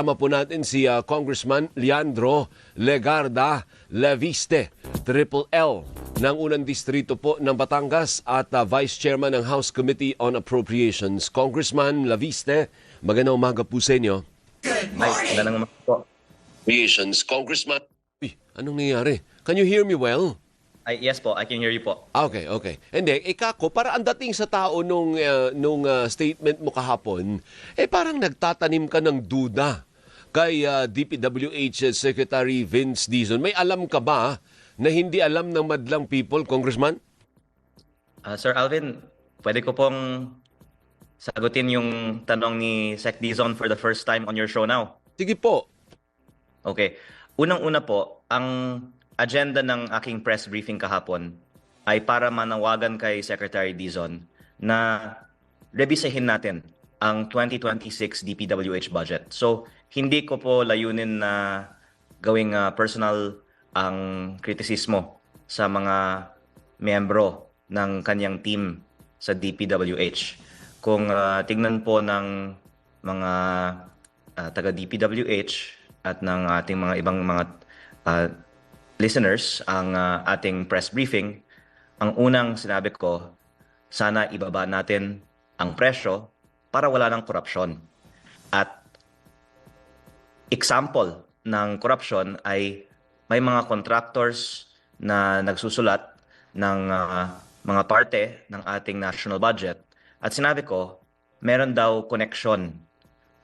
Tama po natin si Congressman Leandro Legarda Leviste, Triple L ng unang distrito po ng Batangas at Vice Chairman ng House Committee on Appropriations. Congressman Leviste, magandang umaga po sa inyo. Ay, magandang umaga po. Appropriations, Congressman. Uy, anong nangyari? Can you hear me well? Ay, yes po, I can hear you po. Okay. Hindi, ikako, para ang dating sa tao nung statement mo kahapon, parang nagtatanim ka ng duda kay DPWH Secretary Vince Dizon. May alam ka ba na hindi alam ng madlang people, Congressman? Sir Alvin, pwede ko pong sagutin yung tanong ni Sec Dizon for the first time on your show now. Sige po. Okay. Unang-una po, ang agenda ng aking press briefing kahapon ay para manawagan kay Secretary Dizon na rebisahin natin ang 2026 DPWH budget. So, hindi ko po layunin na gawing personal ang kritisismo sa mga miyembro ng kanyang team sa DPWH. Kung tignan po ng mga taga-DPWH at ng ating mga ibang mga listeners ang ating press briefing, ang unang sinabi ko, sana ibaba natin ang presyo para wala ng korupsyon. At example ng korupsyon ay may mga contractors na nagsusulat ng mga parte ng ating national budget. At sinabi ko, meron daw connection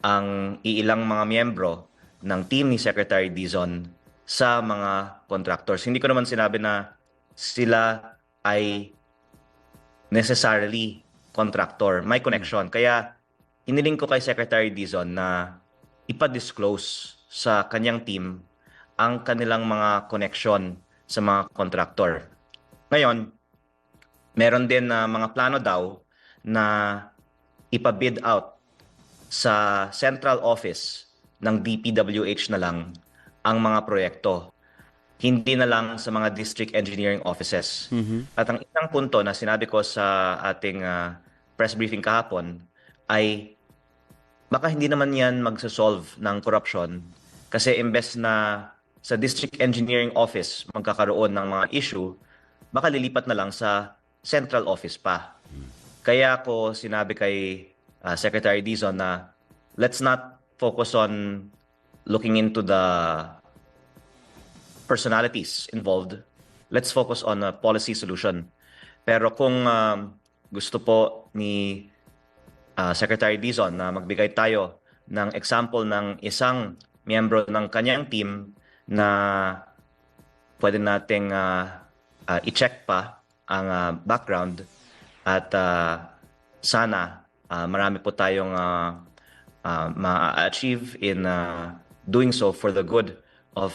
ang iilang mga miyembro ng team ni Secretary Dizon sa mga contractors. Hindi ko naman sinabi na sila ay necessarily contractor. May connection. Kaya hiniling ko kay Secretary Dizon na ipa-disclose sa kanyang team ang kanilang mga connection sa mga contractor. Ngayon, meron din na mga plano daw na ipa-bid out sa central office ng DPWH na lang ang mga proyekto. Hindi na lang sa mga district engineering offices. At ang isang punto na sinabi ko sa ating press briefing kahapon ay baka hindi naman yan magsasolve ng corruption kasi imbes na sa district engineering office magkakaroon ng mga issue, baka lilipat na lang sa central office pa. Kaya ko sinabi kay Secretary Dizon na let's not focus on looking into the personalities involved. Let's focus on a policy solution. Pero kung gusto po ni Secretary Dizon na magbigay tayo ng example ng isang miyembro ng kanyang team na pwede nating i-check pa ang background at sana marami po tayong ma-achieve in doing so for the good of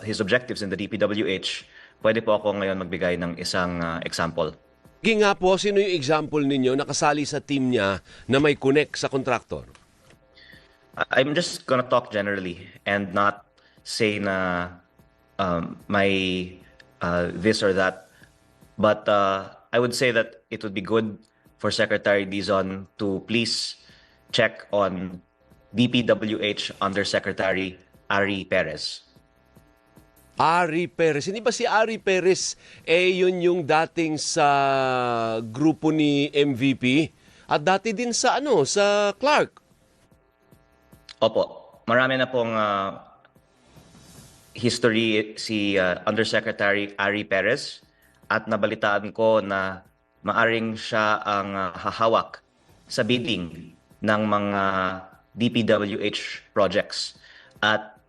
his objectives in the DPWH. Pwede po ako ngayon magbigay ng isang example. Sige nga po, sino yung example ninyo nakasali sa team niya na may connect sa contractor? I'm just gonna talk generally and not say na may this or that. But I would say that it would be good for Secretary Dizon to please check on DPWH Undersecretary Ari Perez. Ari Perez. Hindi ba si Ari Perez yun yung dating sa grupo ni MVP at dati din sa sa Clark? Opo. Marami na pong history si Undersecretary Ari Perez at nabalitaan ko na maaring siya ang hahawak sa bidding ng mga DPWH projects. At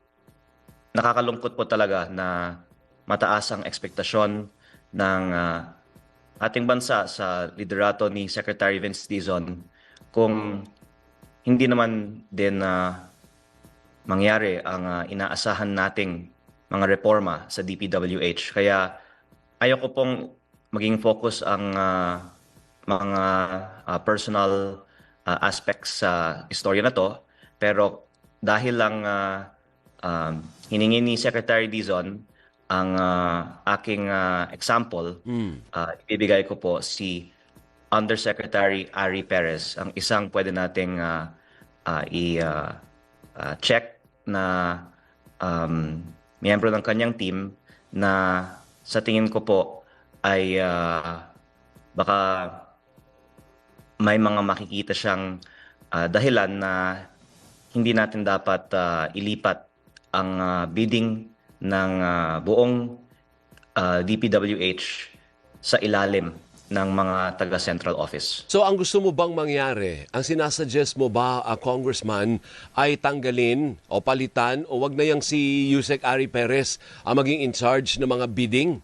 nakakalungkot po talaga na mataas ang ekspektasyon ng ating bansa sa liderato ni Secretary Vince Dizon kung hindi naman din mangyari ang inaasahan nating mga reforma sa DPWH. Kaya ayoko pong maging focus ang mga personal aspects sa istorya na to. Pero dahil lang hiningi ni Secretary Dizon ang aking example, ibibigay ko po si Undersecretary Ari Perez, ang isang pwede nating i-check na miyembro ng kanyang team na sa tingin ko po ay baka may mga makikita siyang dahilan na hindi natin dapat ilipat ang bidding ng buong DPWH sa ilalim ng mga taga-central office. So ang gusto mo bang mangyari, ang sinasuggest mo ba, Congressman, ay tanggalin o palitan o wag na yang si Yusek Ari Perez ang maging in charge ng mga bidding?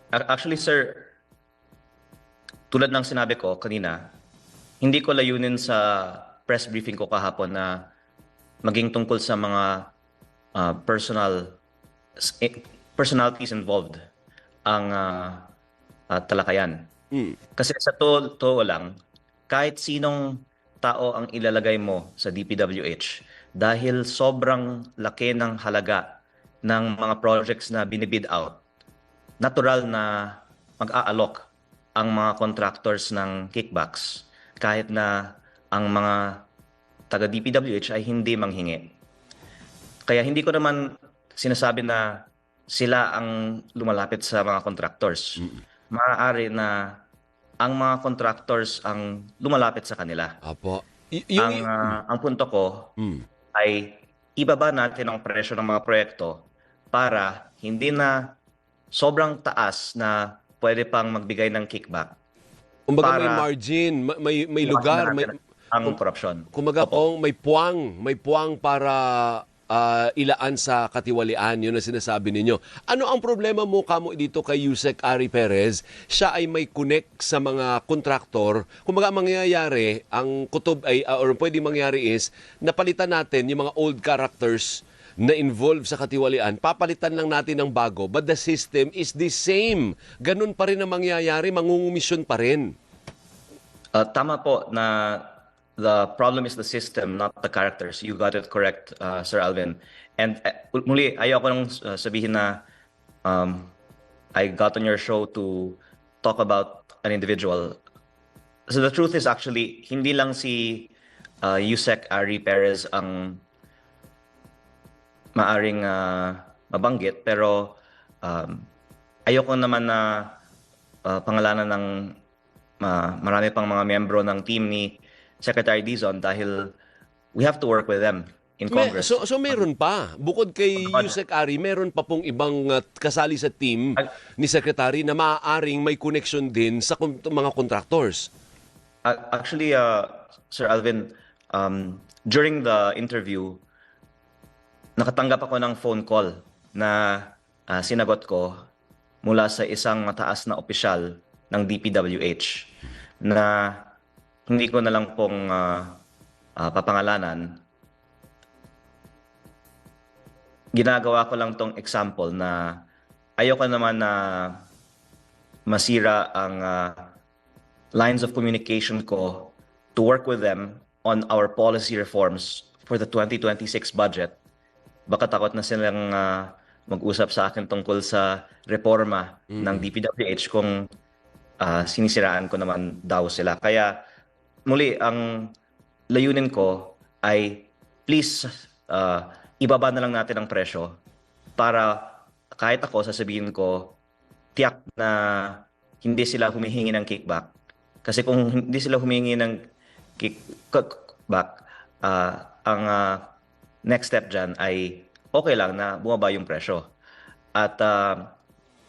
Actually, sir, tulad ng sinabi ko kanina, hindi ko layunin sa press briefing ko kahapon na maging tungkol sa mga personalities involved ang talakayan. Kasi sa totoo lang, kahit sinong tao ang ilalagay mo sa DPWH, dahil sobrang laki ng halaga ng mga projects na binibid out, natural na mag-aalok ang mga contractors ng kickbacks kahit na ang mga taga-DPWH ay hindi manghingi. Kaya hindi ko naman sinasabi na sila ang lumalapit sa mga contractors. Maaari na ang mga contractors ang lumalapit sa kanila. Apo. Ang punto ko ay ibaba natin ang presyo ng mga proyekto para hindi na sobrang taas na pwede pang magbigay ng kickback. Kumbaga may para margin, may lugar, may ang korupsyon. kumbaga pong may puwang para ilaan sa katiwalian, yun ang sinasabi ninyo. Ano ang problema mo kamo dito kay Yusek Ari Perez? Siya ay may connect sa mga kontraktor. Kumbaga mangyayari, ang kutob ay, or pwedeng mangyari is, napalitan natin yung mga old characters na involved sa katiwalian, papalitan lang natin ng bago, but the system is the same. Ganun pa rin ang mangyayari, mangungumisyon pa rin. Tama po na the problem is the system, not the characters. You got it correct, Sir Alvin. And muli, ayoko nang sabihin na I got on your show to talk about an individual. So the truth is actually, hindi lang si Yusek Ari Perez ang maaring mabanggit, pero ayoko naman na pangalanan ng marami pang mga miyembro ng team ni Secretary Dizon dahil we have to work with them in Congress. So meron pa. Bukod kay Yusek Ari, meron pa pong ibang kasali sa team ni Secretary na maaaring may connection din sa mga contractors. Actually, Sir Alvin, during the interview, nakatanggap ako ng phone call na sinagot ko mula sa isang mataas na opisyal ng DPWH na hindi ko na lang pong papangalanan. Ginagawa ko lang tong example na ayoko naman na masira ang lines of communication ko to work with them on our policy reforms for the 2026 budget. Baka takot na silang mag-usap sa akin tungkol sa reforma ng DPWH kung sinisiraan ko naman daw sila. Kaya muli, ang layunin ko ay please ibaba na lang natin ang presyo para kahit ako sasabihin ko tiyak na hindi sila humihingi ng kickback. Kasi kung hindi sila humihingi ng kickback, ang next step dyan ay okay lang na bumaba yung presyo. At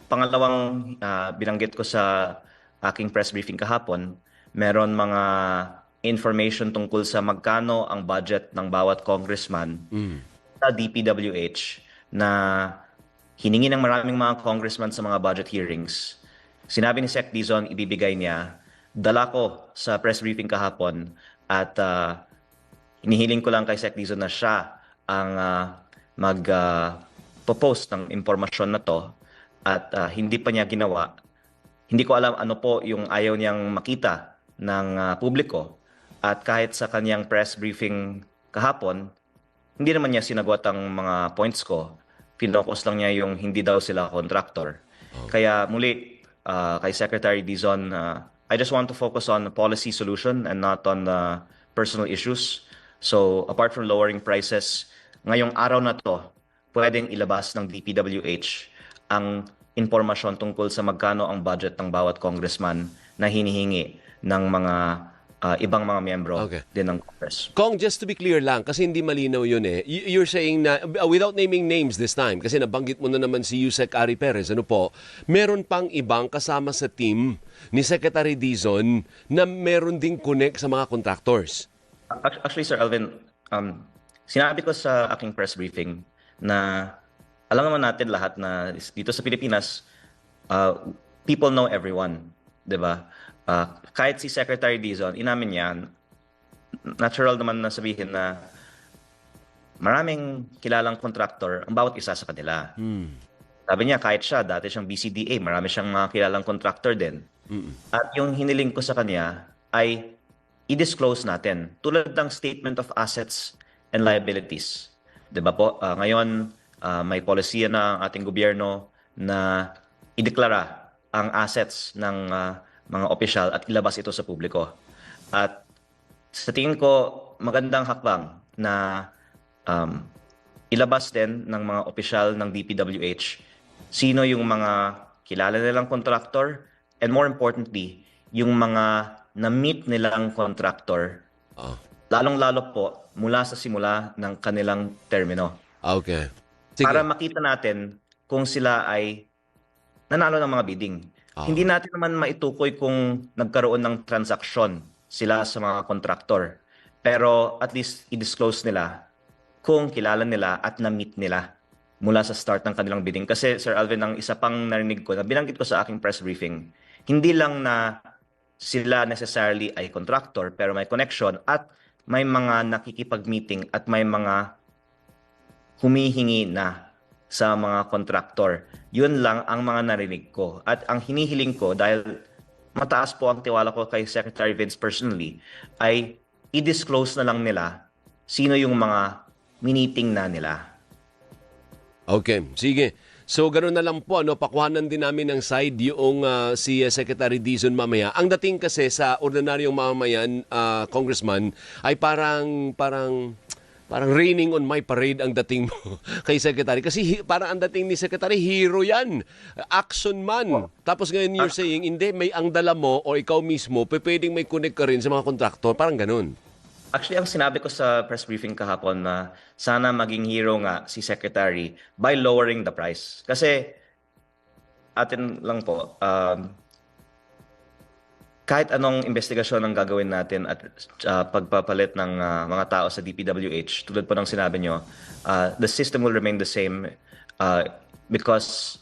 pangalawang binanggit ko sa aking press briefing kahapon, meron mga information tungkol sa magkano ang budget ng bawat congressman sa DPWH na hiningi ng maraming mga congressman sa mga budget hearings. Sinabi ni Sec Dizon, ibibigay niya. Dala ko sa press briefing kahapon at hinihiling ko lang kay Sec Dizon na siya ang mag-post ng impormasyon na to at hindi pa niya ginawa. Hindi ko alam ano po yung ayaw niyang makita ng publiko. At kahit sa kanyang press briefing kahapon, hindi naman niya sinagot ang mga points ko. Pinocus lang niya yung hindi daw sila contractor. Kaya muli, kay Secretary Dizon, I just want to focus on the policy solution and not on the personal issues. So apart from lowering prices, ngayong araw na to, pwedeng ilabas ng DPWH ang impormasyon tungkol sa magkano ang budget ng bawat congressman na hinihingi ng mga ibang mga miyembro Okay. din ng Congress. Kong, just to be clear lang, kasi hindi malinaw yun eh. You're saying na, without naming names this time, kasi nabanggit mo na naman si Yusek Ari Perez, ano po, meron pang ibang kasama sa team ni Secretary Dizon na meron ding connect sa mga contractors. Actually, Sir Alvin, sinabi ko sa aking press briefing na alam naman natin lahat na dito sa Pilipinas, people know everyone, 'di ba? Kahit si Secretary Dizon, inamin niya, natural naman na sabihin na maraming kilalang contractor ang bawat isa sa kanila. Sabi niya, kahit siya, dati siyang BCDA, marami siyang mga kilalang contractor din. At yung hiniling ko sa kanya ay i-disclose natin tulad ng statement of assets and liabilities. 'Di ba po? Ngayon, may polisiya na ang ating gobyerno na ideklara ang assets ng mga opisyal at ilabas ito sa publiko. At sa tingin ko, magandang hakbang na ilabas din ng mga opisyal ng DPWH sino yung mga kilala nilang contractor and more importantly, yung mga na-meet nilang contractor, lalong-lalo po mula sa simula ng kanilang termino. Okay. Sige. Para makita natin kung sila ay nanalo ng mga bidding. Hindi natin naman maitukoy kung nagkaroon ng transaksyon sila sa mga kontraktor. Pero at least i-disclose nila kung kilala nila at na-meet nila mula sa start ng kanilang bidding. Kasi Sir Alvin, ang isa pang narinig ko na binanggit ko sa aking press briefing, hindi lang na sila necessarily ay contractor pero may connection at may mga nakikipag-meeting at may mga humihingi na sa mga kontraktor. Yun lang ang mga narinig ko. At ang hinihiling ko, dahil mataas po ang tiwala ko kay Secretary Vince personally, ay i-disclose na lang nila sino yung mga miniting na nila. Okay, sige. So, gano'n na lang po, ano, pakuhanan din namin ng side yung si Secretary Dizon mamaya. Ang dating kasi sa ordinaryong mamamayan, Congressman, ay parang raining on my parade ang dating mo kay Secretary. Kasi parang ang dating ni Secretary, hero yan. Action man. Tapos ngayon you're saying, hindi, may ang dala mo o ikaw mismo, pwedeng may connect ka rin sa mga kontraktor. Parang ganun. Actually, ang sinabi ko sa press briefing kahapon na sana maging hero nga si Secretary by lowering the price. Kasi atin lang po, kahit anong investigasyon ang gagawin natin at pagpapalit ng mga tao sa DPWH, tulad po ng sinabi nyo, the system will remain the same because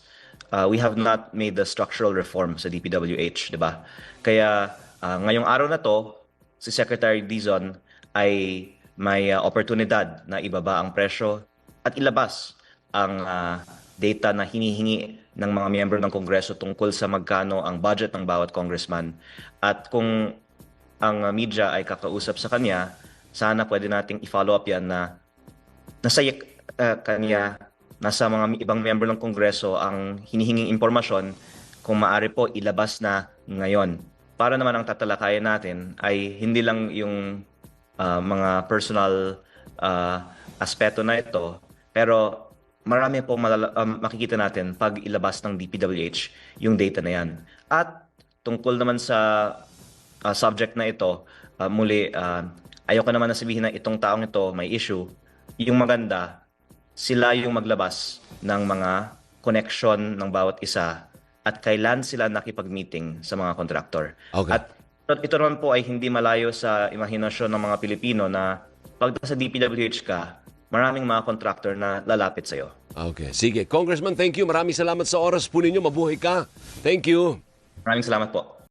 we have not made the structural reform sa DPWH, di ba? Kaya ngayong araw na to, si Secretary Dizon ay may oportunidad na ibaba ang presyo at ilabas ang data na hinihingi ng mga miyembro ng Kongreso tungkol sa magkano ang budget ng bawat congressman. At kung ang media ay kakausap sa kanya, sana pwede nating i-follow up yan na nasa kanya, nasa mga ibang miyembro ng Kongreso ang hinihinging impormasyon, kung maaari po ilabas na ngayon. Para naman ang tatalakayan natin ay hindi lang yung mga personal aspeto na ito, pero marami po makikita natin pag ilabas ng DPWH yung data na yan. At tungkol naman sa subject na ito, muli, ayoko naman na sabihin na itong taong ito may issue. Yung maganda, sila yung maglabas ng mga connection ng bawat isa at kailan sila nakipag-meeting sa mga contractor. Okay. At ito naman po ay hindi malayo sa imahinasyon ng mga Pilipino na pag sa DPWH ka, maraming mga contractor na lalapit sa'yo. Okay, sige. Congressman, thank you. Maraming salamat sa oras po ninyo. Mabuhay ka. Thank you. Maraming salamat po.